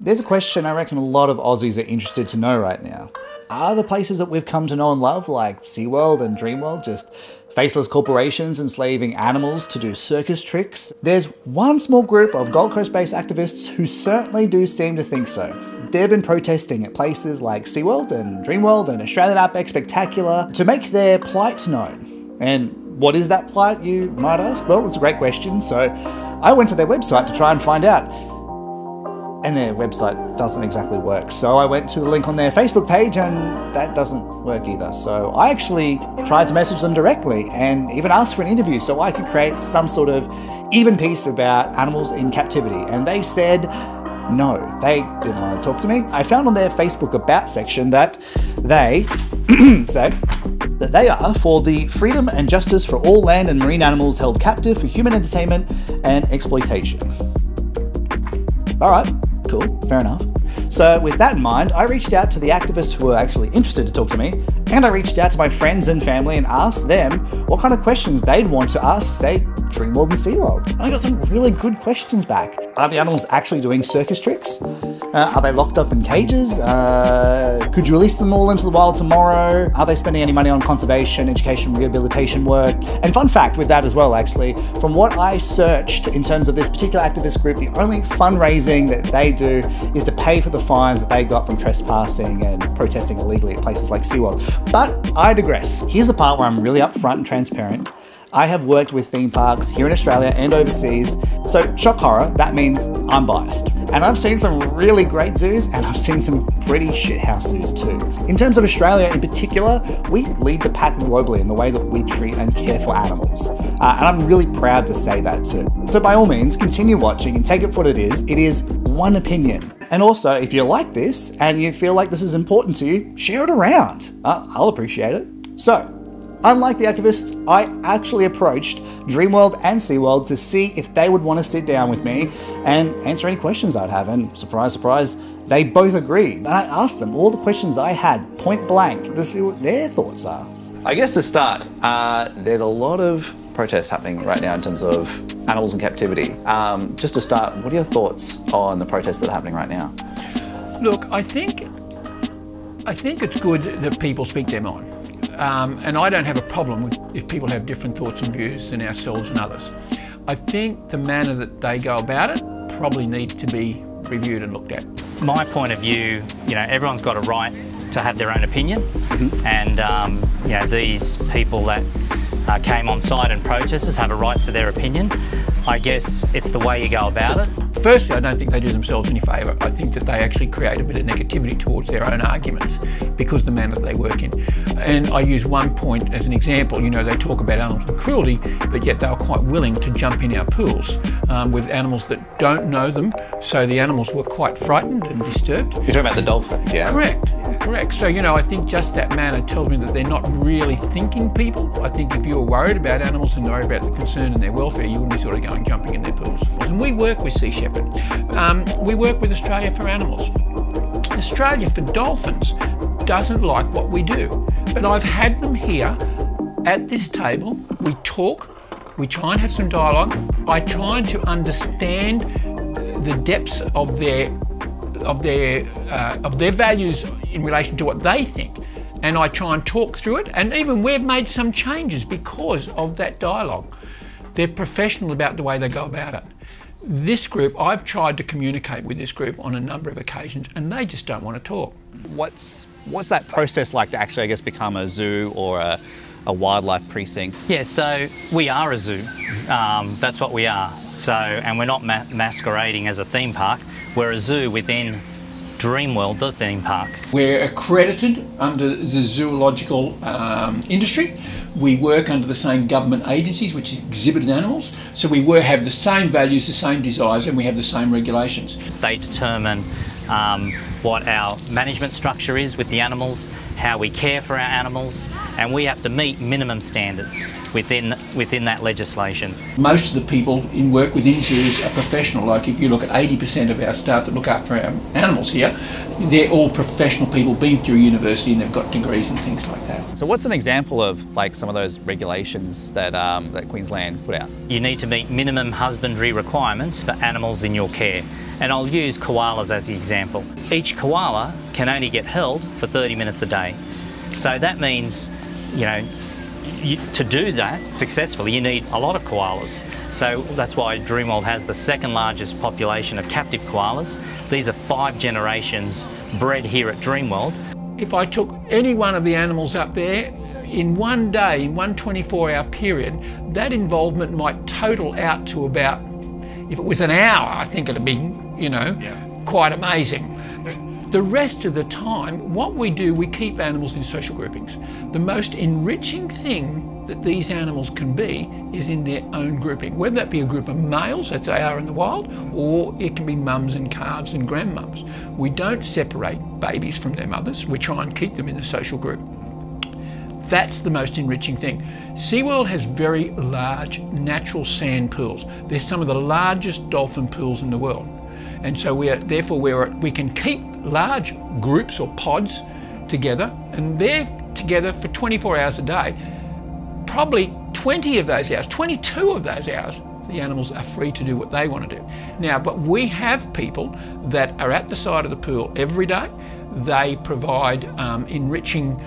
There's a question I reckon a lot of Aussies are interested to know right now. Are the places that we've come to know and love, like SeaWorld and Dreamworld, just faceless corporations enslaving animals to do circus tricks? There's one small group of Gold Coast-based activists who certainly do seem to think so. They've been protesting at places like SeaWorld and Dreamworld and Australian Outback Spectacular to make their plight known. And what is that plight, you might ask? Well, it's a great question, so I went to their website to try and find out. And their website doesn't exactly work. So I went to the link on their Facebook page and that doesn't work either. So I actually tried to message them directly and even asked for an interview so I could create some sort of even piece about animals in captivity. And they said no, they didn't want to talk to me. I found on their Facebook About section that they said that they are for the freedom and justice for all land and marine animals held captive for human entertainment and exploitation. All right. Cool, fair enough. So with that in mind, I reached out to the activists who were actually interested to talk to me, and I reached out to my friends and family and asked them what kind of questions they'd want to ask, say, Dreamworld and SeaWorld. And I got some really good questions back. Are the animals actually doing circus tricks? Are they locked up in cages? Could you release them all into the wild tomorrow? Are they spending any money on conservation, education, rehabilitation work? And fun fact with that as well, actually, from what I searched in terms of this particular activist group, the only fundraising that they do is to pay for the fines that they got from trespassing and protesting illegally at places like SeaWorld. But I digress. Here's the part where I'm really upfront and transparent. I have worked with theme parks here in Australia and overseas, so shock horror, that means I'm biased. And I've seen some really great zoos and I've seen some pretty shithouse zoos too. In terms of Australia in particular, we lead the pack globally in the way that we treat and care for animals. And I'm really proud to say that too. So by all means, continue watching and take it for what it is. It is one opinion. And also, if you like this and you feel like this is important to you, share it around. I'll appreciate it. So, unlike the activists, I actually approached Dreamworld and SeaWorld to see if they would want to sit down with me and answer any questions I'd have. And surprise, surprise, they both agreed. And I asked them all the questions I had point blank to see what their thoughts are. I guess to start, there's a lot of protests happening right now in terms of animals in captivity. Just to start, what are your thoughts on the protests that are happening right now? Look, I think it's good that people speak their mind. And I don't have a problem with if people have different thoughts and views than ourselves and others. I think the manner that they go about it probably needs to be reviewed and looked at. My point of view, everyone's got a right to have their own opinion, and these people that came on site and protesters have a right to their opinion. I guess it's the way you go about it. Firstly, I don't think they do themselves any favour. I think that they actually create a bit of negativity towards their own arguments because of the manner that they work in. And I use one point as an example. They talk about animals and cruelty, but yet they were quite willing to jump in our pools with animals that don't know them. So the animals were quite frightened and disturbed. You're talking about the dolphins, yeah? Correct. So, I think just that manner tells me that they're not really thinking people. I think if you were worried about animals and worried about the concern and their welfare, you wouldn't be sort of jumping in their pools. And we work with Sea Shepherd. We work with Australia for Animals. Australia for Dolphins doesn't like what we do. But I've had them here at this table. We talk. We try and have some dialogue. I try to understand the depths of their values in relation to what they think, and I try and talk through it, and even we've made some changes because of that dialogue. They're professional about the way they go about it. This group, I've tried to communicate with this group on a number of occasions and they just don't want to talk. What's that process like to actually, I guess, become a zoo or a wildlife precinct? Yeah, so we are a zoo. That's what we are. So, and we're not masquerading as a theme park. We're a zoo within Dreamworld, the theme park. We're accredited under the zoological industry. We work under the same government agencies, which is exhibited animals. So we have the same values, the same desires, and we have the same regulations. They determine what our management structure is with the animals, how we care for our animals, and we have to meet minimum standards within that legislation. Most of the people in work within zoos are professional. Like if you look at 80% of our staff that look after our animals here, they're all professional people, been through university and they've got degrees and things like that. So what's an example of like some of those regulations that, that Queensland put out? You need to meet minimum husbandry requirements for animals in your care. And I'll use koalas as the example. Each koala can only get held for 30 minutes a day. So that means, to do that successfully, you need a lot of koalas. So that's why Dreamworld has the second largest population of captive koalas. These are 5 generations bred here at Dreamworld. If I took any one of the animals up there, in one day, in one 24-hour period, that involvement might total out to about, if it was an hour, I think it'd be, quite amazing. The rest of the time, what we do, we keep animals in social groupings. The most enriching thing that these animals can be is in their own grouping, whether that be a group of males, as they are in the wild, or it can be mums and calves and grandmums. We don't separate babies from their mothers. We try and keep them in the social group. That's the most enriching thing. SeaWorld has very large natural sand pools. They're some of the largest dolphin pools in the world. And so we can keep large groups or pods together, and they're together for 24 hours a day. Probably 20 of those hours, 22 of those hours, the animals are free to do what they want to do. Now, but we have people that are at the side of the pool every day. They provide enriching,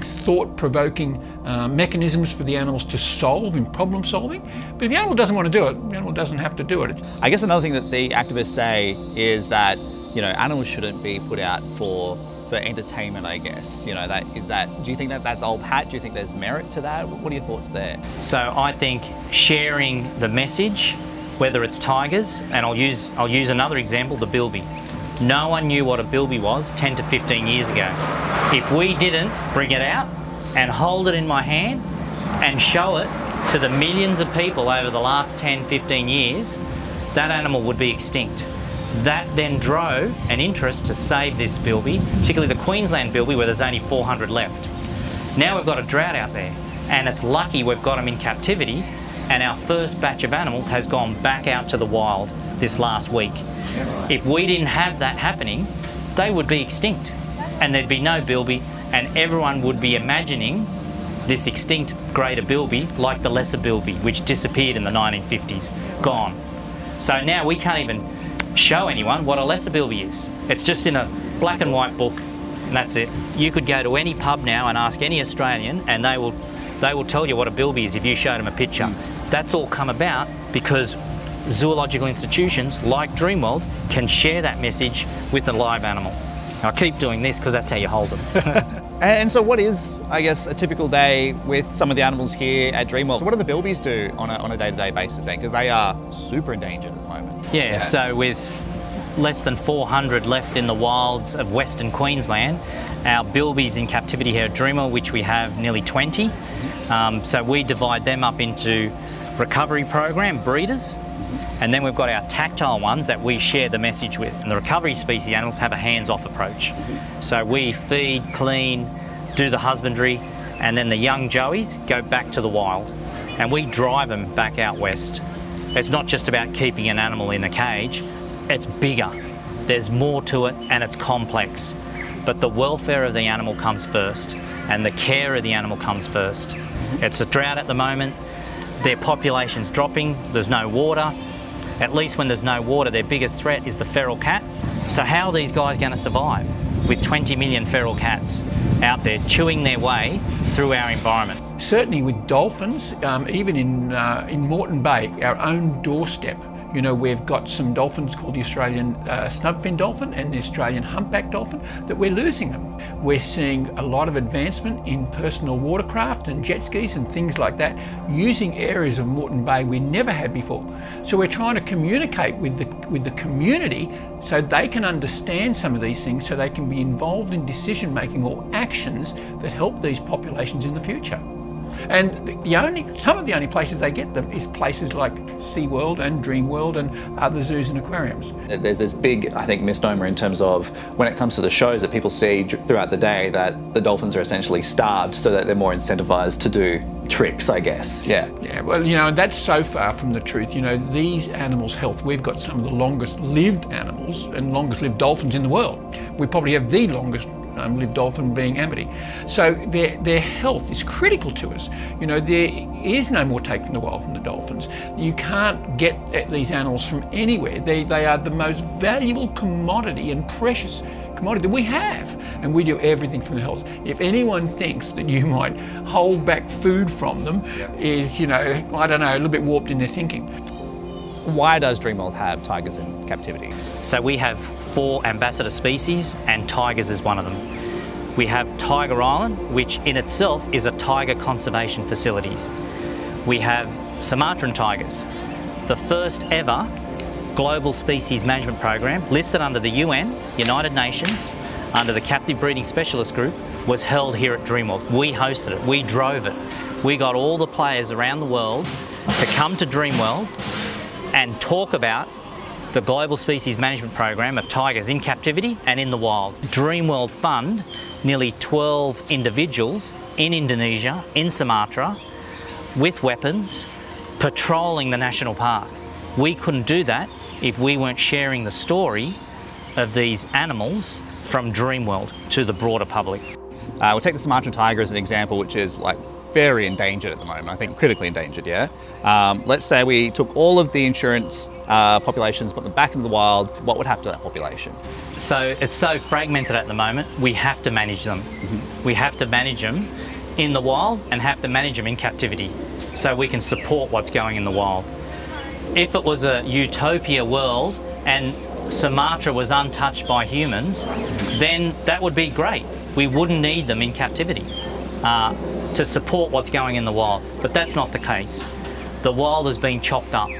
thought-provoking mechanisms for the animals to solve in problem solving. But if the animal doesn't want to do it, the animal doesn't have to do it. I guess another thing that the activists say is that, animals shouldn't be put out for entertainment, I guess. Do you think that that's old hat? Do you think there's merit to that? What are your thoughts there? So I think sharing the message, whether it's tigers, and I'll use another example, the bilby. No one knew what a bilby was 10 to 15 years ago. If we didn't bring it out and hold it in my hand and show it to the millions of people over the last 10, 15 years, that animal would be extinct. That then drove an interest to save this bilby, particularly the Queensland bilby, where there's only 400 left. Now we've got a drought out there, and it's lucky we've got them in captivity, and our first batch of animals has gone back out to the wild this last week. If we didn't have that happening, they would be extinct, and there'd be no bilby, and everyone would be imagining this extinct greater bilby like the lesser bilby, which disappeared in the 1950s, gone. So now we can't even show anyone what a lesser bilby is. It's just in a black and white book, and that's it. You could go to any pub now and ask any Australian, and they will tell you what a bilby is if you showed them a picture. That's all come about because zoological institutions like Dreamworld can share that message with a live animal. I keep doing this because that's how you hold them. And so what is, I guess, a typical day with some of the animals here at Dreamworld? So what do the bilbies do on a day-to-day basis then? Because they are super endangered at the moment. Yeah, so with less than 400 left in the wilds of Western Queensland, our bilbies in captivity here at Dreamworld, which we have nearly 20. So we divide them up into recovery program breeders, and then we've got our tactile ones that we share the message with. And the recovery species animals have a hands-off approach. So we feed, clean, do the husbandry, and then the young joeys go back to the wild. And we drive them back out west. It's not just about keeping an animal in a cage, it's bigger. There's more to it and it's complex. But the welfare of the animal comes first, and the care of the animal comes first. It's a drought at the moment, their population's dropping, there's no water. At least when there's no water, their biggest threat is the feral cat. So how are these guys going to survive with 20 million feral cats out there chewing their way through our environment? Certainly with dolphins, even in Moreton Bay, our own doorstep, we've got some dolphins called the Australian snubfin dolphin and the Australian humpback dolphin that we're losing them. We're seeing a lot of advancement in personal watercraft and jet skis and things like that, using areas of Moreton Bay we never had before. So we're trying to communicate with the community so they can understand some of these things, so they can be involved in decision making or actions that help these populations in the future. And some of the only places they get them is places like SeaWorld and Dreamworld and other zoos and aquariums. There's this big, I think, misnomer in terms of when it comes to the shows that people see throughout the day that the dolphins are essentially starved so that they're more incentivized to do tricks, I guess. Yeah. Yeah, well, that's so far from the truth. These animals' health, we've got some of the longest lived animals and longest lived dolphins in the world. We probably have the longest live dolphin being Amity. So their health is critical to us. You know, there is no more take from the wild from the dolphins. You can't get at these animals from anywhere. They are the most valuable commodity and precious commodity that we have, and we do everything from the health. If anyone thinks that you might hold back food from them, is, you know, I don't know, a little bit warped in their thinking. Why does Dreamworld have tigers in captivity? So we have 4 ambassador species, and tigers is one of them. We have Tiger Island, which in itself is a tiger conservation facilities. We have Sumatran tigers, the first ever global species management program listed under the UN, United Nations, under the Captive Breeding Specialist Group, was held here at Dreamworld. We hosted it, we drove it. We got all the players around the world to come to Dreamworld and talk about the Global Species Management Program of tigers in captivity and in the wild. Dreamworld fund nearly 12 individuals in Indonesia, in Sumatra, with weapons, patrolling the national park. We couldn't do that if we weren't sharing the story of these animals from Dreamworld to the broader public. We'll take the Sumatran tiger as an example, which is like very endangered at the moment, I think critically endangered, yeah? Let's say we took all of the insurance populations, put them back into the wild, what would happen to that population? So it's so fragmented at the moment, we have to manage them. We have to manage them in the wild and have to manage them in captivity so we can support what's going in the wild. If it was a utopia world and Sumatra was untouched by humans, then that would be great. We wouldn't need them in captivity to support what's going in the wild, but that's not the case. The wild has been chopped up.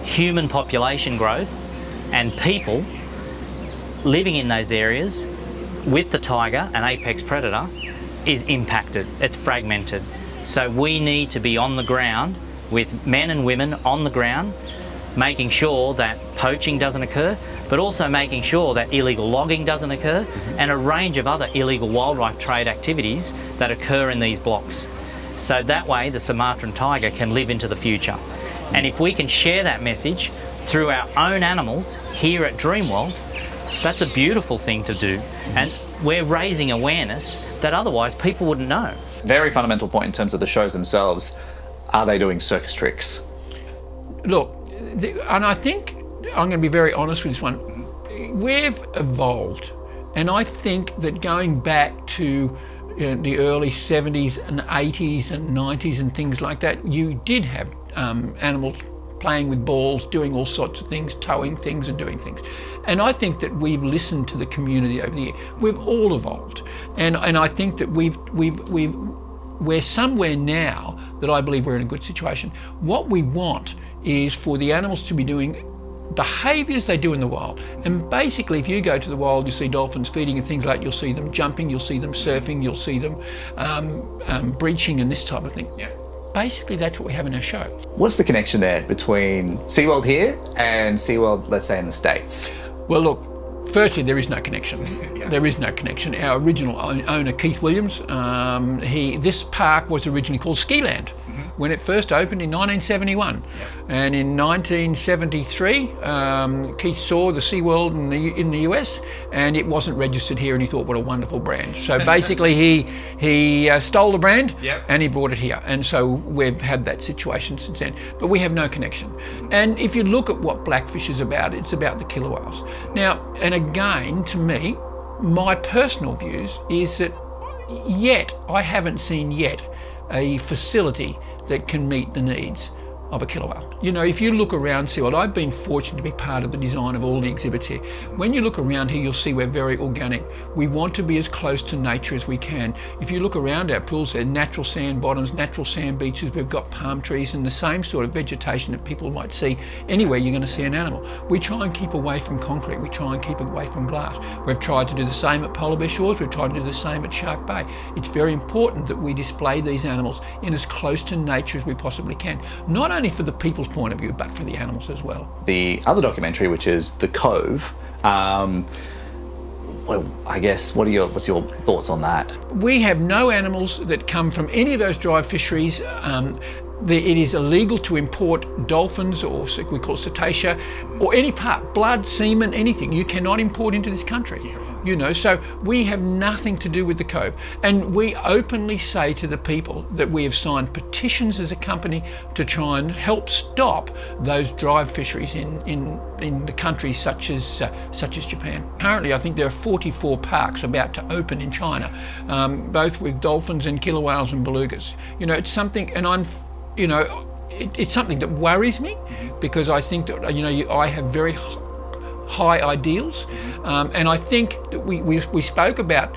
Human population growth and people living in those areas with the tiger, an apex predator, is impacted. It's fragmented. So we need to be on the ground with men and women on the ground, making sure that poaching doesn't occur, but also making sure that illegal logging doesn't occur, and a range of other illegal wildlife trade activities that occur in these blocks. So that way the Sumatran tiger can live into the future. And if we can share that message through our own animals here at Dreamworld, that's a beautiful thing to do. And we're raising awareness that otherwise people wouldn't know. Very fundamental point in terms of the shows themselves. Are they doing circus tricks? Look, and I think I'm going to be very honest with this one. We've evolved, and I think that going back to the early 70s and 80s and 90s and things like that, you did have animals playing with balls, doing all sorts of things, towing things and doing things. And I think that we've listened to the community over the years. We've all evolved, and I think that we're somewhere now that I believe we're in a good situation. What we want is for the animals to be doing behaviours they do in the wild. And basically, if you go to the wild, you see dolphins feeding and things like that. You'll see them jumping, you'll see them surfing, you'll see them breaching and this type of thing. Yeah. Basically, that's what we have in our show. What's the connection there between SeaWorld here and SeaWorld, let's say, in the States? Well, look, firstly, there is no connection. There is no connection. Our original owner, Keith Williams, this park was originally called Skiland when it first opened in 1971. And in 1973, Keith saw the SeaWorld in the US, and it wasn't registered here, and he thought, what a wonderful brand. So basically he stole the brand and he brought it here. And so we've had that situation since then. But we have no connection. And if you look at what Blackfish is about, it's about the killer whales. Now, and again, to me, my personal views is that I haven't seen yet a facility that can meet the needs of a killer whale. You know, if you look around SeaWorld, I've been fortunate to be part of the design of all the exhibits here. When you look around here, you'll see we're very organic. We want to be as close to nature as we can. If you look around our pools, there are natural sand bottoms, natural sand beaches, we've got palm trees and the same sort of vegetation that people might see anywhere you're going to see an animal. We try and keep away from concrete, we try and keep away from glass. We've tried to do the same at Polar Bear Shores, we've tried to do the same at Shark Bay. It's very important that we display these animals in as close to nature as we possibly can. Not only for the people's point of view, but for the animals as well. The other documentary, which is The Cove, well, I guess, what's your thoughts on that? We have no animals that come from any of those dry fisheries It is illegal to import dolphins, or we call cetacea, or any part, blood, semen, anything. You cannot import into this country. You know, so we have nothing to do with the Cove. And we openly say to the people that we have signed petitions as a company to try and help stop those drive fisheries in the countries such as Japan. Currently, I think there are 44 parks about to open in China, both with dolphins and killer whales and belugas. You know, it's something, and it's something that worries me, because I think that, I have very high ideals, and I think that we spoke about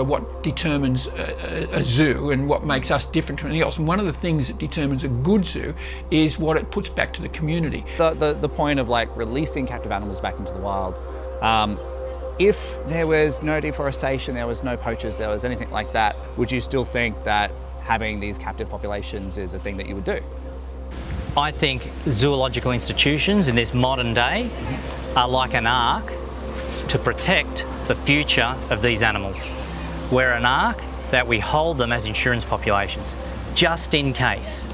what determines a zoo and what makes us different from anything else. And one of the things that determines a good zoo is what it puts back to the community. The point of like releasing captive animals back into the wild, if there was no deforestation, there was no poachers, there was anything like that, would you still think that having these captive populations is a thing that you would do? I think zoological institutions in this modern day are like an ark to protect the future of these animals. We're an ark that we hold them as insurance populations, just in case.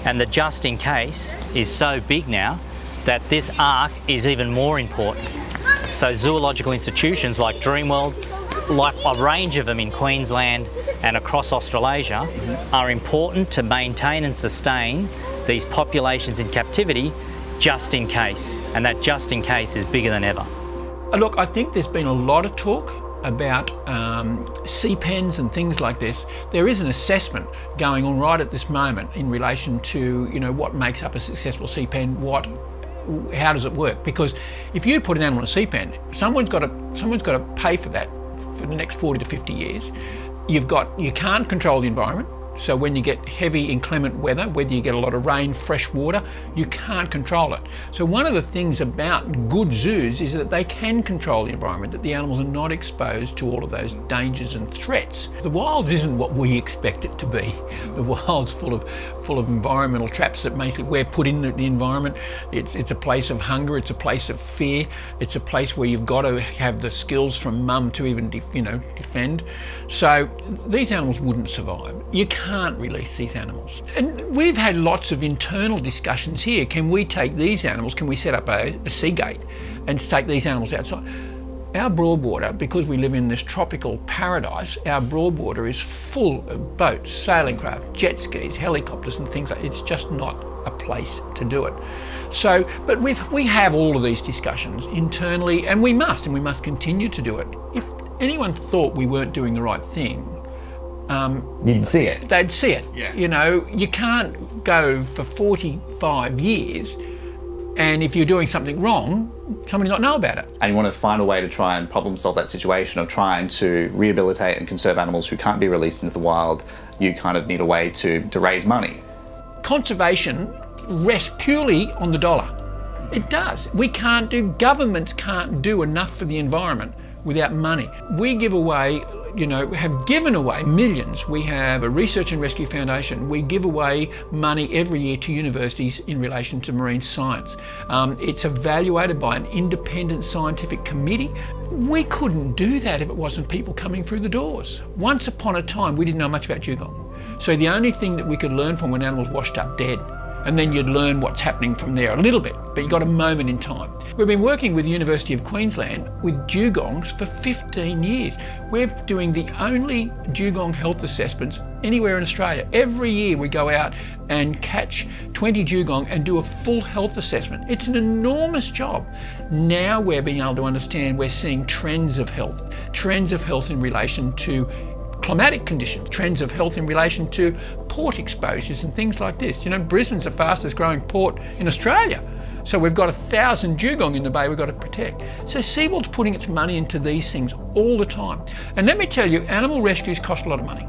And the just in case is so big now that this ark is even more important. So zoological institutions like Dreamworld, like a range of them in Queensland and across Australasia, are important to maintain and sustain these populations in captivity just in case, and that just in case is bigger than ever. Look, I think there's been a lot of talk about sea pens and things like this. There is an assessment going on right at this moment in relation to what makes up a successful sea pen, how does it work? Because if you put an animal in a sea pen, someone's got to pay for that for the next 40 to 50 years. You can't control the environment. So when you get heavy inclement weather, whether you get a lot of rain, fresh water, you can't control it. So one of the things about good zoos is that they can control the environment, that the animals are not exposed to all of those dangers and threats. The wild isn't what we expect it to be. The wild's full of environmental traps that basically we're put in the environment. It's a place of hunger, it's a place of fear, it's a place where you've got to have the skills from mum to even defend. So these animals wouldn't survive. You can't release these animals. And we've had lots of internal discussions here. Can we take these animals, can we set up a sea gate and take these animals outside? Our broadwater, because we live in this tropical paradise, our broadwater is full of boats, sailing craft, jet skis, helicopters and things like that. It's just not a place to do it. So, but we have all of these discussions internally, and we must continue to do it. If anyone thought we weren't doing the right thing, you'd see it. They'd see it. Yeah. You can't go for 45 years and if you're doing something wrong, somebody not know about it. And you want to find a way to try and problem solve that situation of trying to rehabilitate and conserve animals who can't be released into the wild. You kind of need a way to raise money. Conservation rests purely on the dollar. It does. Governments can't do enough for the environment without money. We give away, have given away millions. We have a Research and Rescue Foundation. We give away money every year to universities in relation to marine science. It's evaluated by an independent scientific committee. We couldn't do that if it wasn't people coming through the doors. Once upon a time, we didn't know much about dugong. So the only thing that we could learn from when animals washed up dead, and then you'd learn what's happening from there a little bit, but you got a moment in time. We've been working with the University of Queensland with dugongs for 15 years. We're doing the only dugong health assessments anywhere in Australia. Every year we go out and catch 20 dugong and do a full health assessment. It's an enormous job. Now we're being able to understand, we're seeing trends of health in relation to climatic conditions, trends of health in relation to port exposures and things like this. Brisbane's the fastest growing port in Australia. So we've got 1,000 dugong in the bay we've got to protect. So SeaWorld's putting its money into these things all the time. And let me tell you, animal rescues cost a lot of money.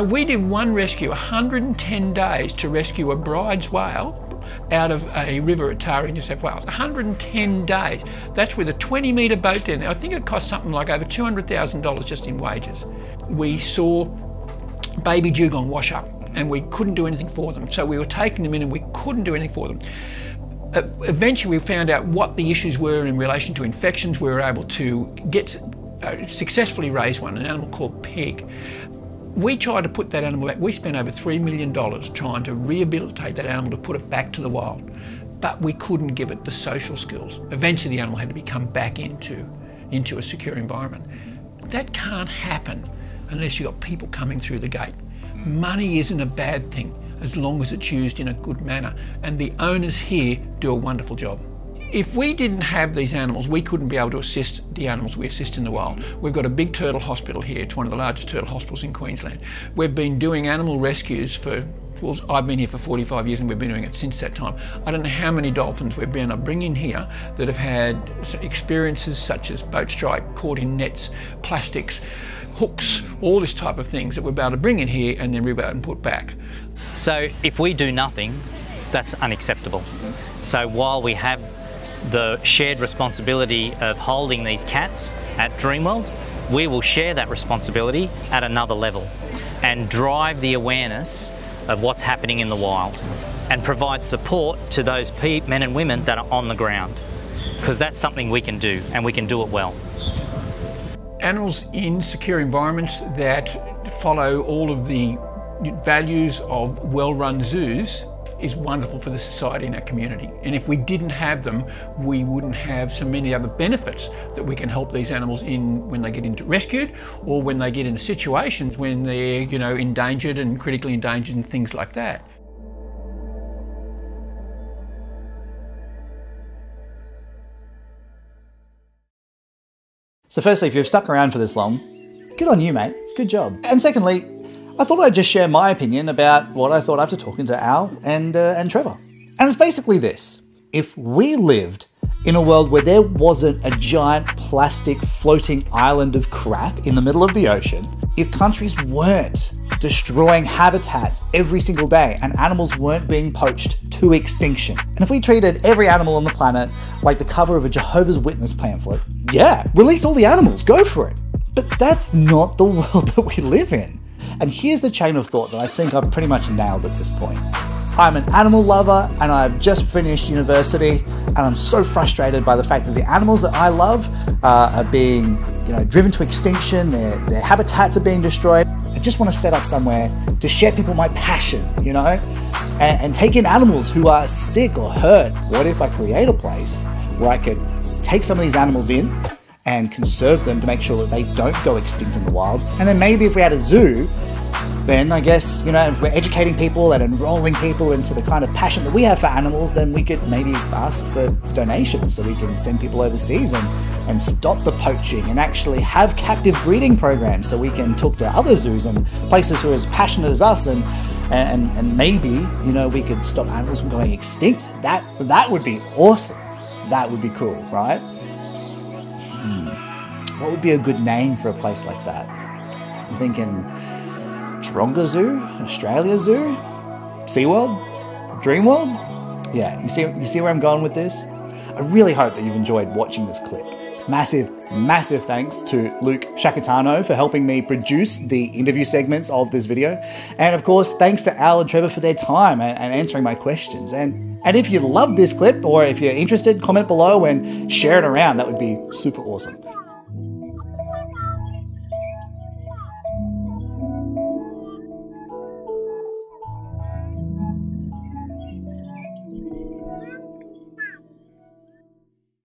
We did one rescue, 110 days to rescue a bride's whale out of a river at Tara in New South Wales. 110 days. That's with a 20-metre boat down there. I think it cost something like over $200,000 just in wages. We saw baby dugong wash up and we couldn't do anything for them. So we were taking them in and we couldn't do anything for them. Eventually we found out what the issues were in relation to infections. We were able to successfully raise one, an animal called pig. We tried to put that animal back. We spent over $3 million trying to rehabilitate that animal to put it back to the wild, but we couldn't give it the social skills. Eventually the animal had to become back into a secure environment. That can't happen unless you've got people coming through the gate. Money isn't a bad thing as long as it's used in a good manner, and the owners here do a wonderful job. If we didn't have these animals, we couldn't be able to assist the animals we assist in the wild. We've got a big turtle hospital here. It's one of the largest turtle hospitals in Queensland. We've been doing animal rescues well, I've been here for 45 years and we've been doing it since that time. I don't know how many dolphins we've been able to bring in here that have had experiences such as boat strike, caught in nets, plastics, hooks, all this type of things that we're able to bring in here and then rip out and put back. So if we do nothing, that's unacceptable. So while we have the shared responsibility of holding these cats at Dreamworld, we will share that responsibility at another level and drive the awareness of what's happening in the wild and provide support to those men and women that are on the ground, because that's something we can do and we can do it well. Animals in secure environments that follow all of the values of well-run zoos is wonderful for the society and our community. And if we didn't have them, we wouldn't have so many other benefits that we can help these animals in when they get into rescued or when they get into situations when they're, endangered and critically endangered and things like that. So firstly, if you've stuck around for this long, good on you, mate. Good job. And secondly, I thought I'd just share my opinion about what I thought after talking to Al and Trevor. And it's basically this. If we lived in a world where there wasn't a giant plastic floating island of crap in the middle of the ocean, if countries weren't destroying habitats every single day and animals weren't being poached to extinction, and if we treated every animal on the planet like the cover of a Jehovah's Witness pamphlet, yeah, release all the animals, go for it. But that's not the world that we live in. And here's the chain of thought that I think I've pretty much nailed at this point. I'm an animal lover and I've just finished university, and I'm so frustrated by the fact that the animals that I love are being driven to extinction, their habitats are being destroyed. I just want to set up somewhere to share people my passion, and take in animals who are sick or hurt. What if I create a place where I could take some of these animals in and conserve them to make sure that they don't go extinct in the wild? And then maybe if we had a zoo, then I guess, if we're educating people and enrolling people into the kind of passion that we have for animals, then we could maybe ask for donations so we can send people overseas and stop the poaching and actually have captive breeding programs so we can talk to other zoos and places who are as passionate as us and maybe, we could stop animals from going extinct. That would be awesome. That would be cool, right? What would be a good name for a place like that? I'm thinking Taronga Zoo, Australia Zoo, SeaWorld, Dreamworld. Yeah, you see where I'm going with this? I really hope that you've enjoyed watching this clip. Massive thanks to Luke Shakatano for helping me produce the interview segments of this video. And of course, thanks to Al and Trevor for their time and answering my questions. And if you loved this clip or if you're interested, comment below and share it around. That would be super awesome.